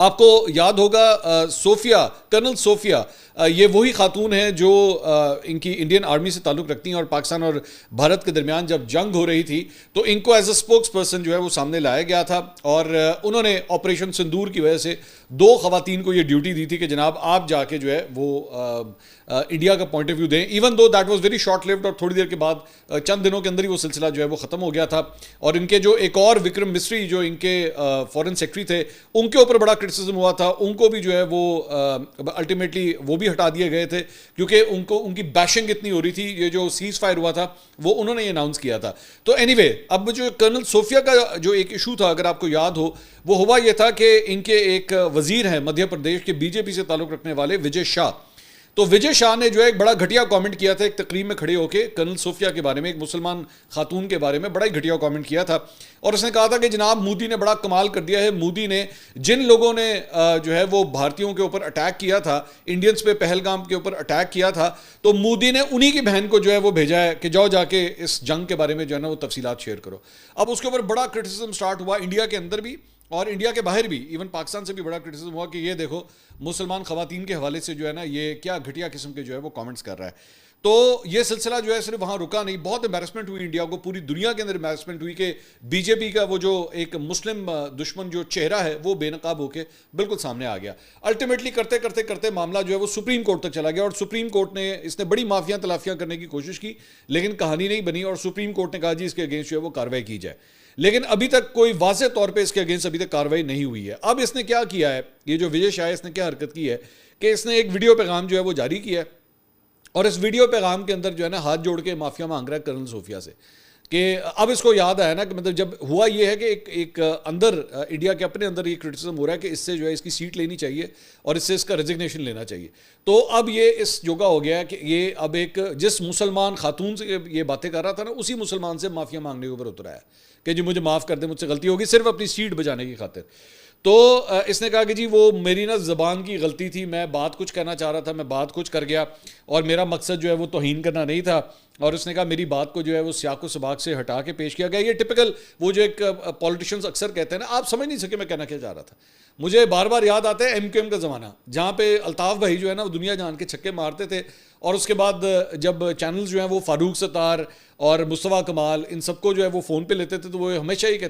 آپ کو یاد ہوگا صوفیہ، کرنل صوفیہ، یہ وہی خاتون ہیں جو ان کی انڈین آرمی سے تعلق رکھتی ہیں، اور پاکستان اور بھارت کے درمیان جب جنگ ہو رہی تھی تو ان کو ایز اے اسپوکس پرسن جو ہے وہ سامنے لایا گیا تھا، اور انہوں نے آپریشن سندور کی وجہ سے دو خواتین کو یہ ڈیوٹی دی تھی کہ جناب آپ جا کے جو ہے وہ انڈیا کا پوائنٹ آف ویو دیں، even though that was very short lived, اور تھوڑی دیر کے بعد چند دنوں کے اندر ہی وہ سلسلہ جو ہے وہ ختم ہو گیا تھا. اور ان کے جو ایک اور وکرم مسری جو ان کے فارن سیکرٹری تھے، ان کے اوپر بڑا کرٹیسزم ہوا تھا، ان کو بھی جو ہے وہ الٹیمیٹلی وہ بھی ہٹا دیے گئے تھے، کیونکہ ان کی بیشنگ اتنی ہو رہی تھی. یہ جو سیز فائر ہوا تھا وہ انہوں نے یہ اناؤنس کیا تھا. تو اینی وے، اب جو کرنل صوفیہ کا جو ایک ایشو تھا، اگر آپ کو یاد ہو، وہ ہوا یہ تھا کہ ان کے ایک وزیر ہیں مدھیہ پردیش کے بی جے پی سے تعلق رکھنے والے وجے شاہ. تو وجے شاہ نے جو ہے ایک بڑا گھٹیا کامنٹ کیا تھا ایک تقریب میں کھڑے ہو کے کرنل صوفیہ کے بارے میں، ایک مسلمان خاتون کے بارے میں بڑا ہی گھٹیا کامنٹ کیا تھا، اور اس نے کہا تھا کہ جناب مودی نے بڑا کمال کر دیا ہے. مودی نے جن لوگوں نے جو ہے وہ بھارتیوں کے اوپر اٹیک کیا تھا، انڈینز پہ پہلگام کے اوپر اٹیک کیا تھا، تو مودی نے انہی کی بہن کو جو ہے وہ بھیجا ہے کہ جاؤ جا کے اس جنگ کے بارے میں جو ہے نا وہ تفصیلات شیئر کرو. اب اس کے اوپر بڑا کرٹیسزم سٹارٹ ہوا، انڈیا کے اندر بھی اور انڈیا کے باہر بھی، ایون پاکستان سے بھی بڑا کرٹیسزم ہوا کہ یہ دیکھو مسلمان خواتین کے حوالے سے جو ہے نا یہ کیا گھٹیا قسم کے جو ہے وہ کامنٹس کر رہا ہے. تو یہ سلسلہ جو ہے صرف وہاں رکا نہیں، بہت امبیرسمنٹ ہوئی انڈیا کو، پوری دنیا کے اندر امبیرسمنٹ ہوئی کہ بی جے پی کا وہ جو ایک مسلم دشمن جو چہرہ ہے وہ بے نقاب ہو کے بالکل سامنے آ گیا. الٹیمیٹلی کرتے کرتے کرتے معاملہ جو ہے وہ سپریم کورٹ تک چلا گیا، اور سپریم کورٹ نے اس نے بڑی معافیاں تلافیاں کرنے کی کوشش کی، لیکن کہانی نہیں بنی، اور سپریم کورٹ نے کہا جی اس کے اگینسٹ جو ہے وہ کارروائی کی جائے. لیکن ابھی تک کوئی واضح طور پہ اس کے اگینسٹ ابھی تک کارروائی نہیں ہوئی ہے. اب اس نے کیا کیا ہے، یہ جو وجے شاہ اس نے کیا حرکت کی ہے کہ اس نے ایک ویڈیو پیغام جو ہے وہ جاری کیا ہے، اور اس ویڈیو پیغام کے اندر جو ہے نا ہاتھ جوڑ کے معافیا مانگ رہا ہے کرنل صوفیہ سے، کہ اب اس کو یاد آیا نا کہ مطلب جب ہوا یہ ہے کہ ایک اندر انڈیا کے اپنے اندر یہ کرٹیسزم ہو رہا ہے کہ اس سے جو ہے اس کی سیٹ لینی چاہیے اور اس سے اس کا ریزگنیشن لینا چاہیے. تو اب یہ اس جوگا ہو گیا ہے کہ یہ اب ایک جس مسلمان خاتون سے یہ باتیں کر رہا تھا نا، اسی مسلمان سے معافیا مانگنے کے اوپر اترا ہے کہ جی مجھے معاف کر دیں، مجھ سے غلطی ہوگی، صرف اپنی سیٹ بچانے کی خاطر. تو اس نے کہا کہ جی وہ میری نا زبان کی غلطی تھی، میں بات کچھ کہنا چاہ رہا تھا، میں بات کچھ کر گیا، اور میرا مقصد جو ہے وہ توہین کرنا نہیں تھا. اور اس نے کہا میری بات کو جو ہے وہ سیاق و سباق سے ہٹا کے پیش کیا گیا. یہ ٹپکل وہ جو ایک پولیٹیشینز اکثر کہتے ہیں نا، آپ سمجھ نہیں سکے میں کہنا کیا چاہ رہا تھا. مجھے بار بار یاد آتا ہے ایم کیو ایم کا زمانہ، جہاں پہ الطاف بھائی جو ہے نا وہ دنیا جہان کے چھکے مارتے تھے، اور اس کے بعد جب چینلز جو ہیں وہ فاروق ستار اور مصطفیٰ کمال ان سب کو جو ہے وہ فون پہ لیتے تھے، تو وہ ہمیشہ ہی کہتے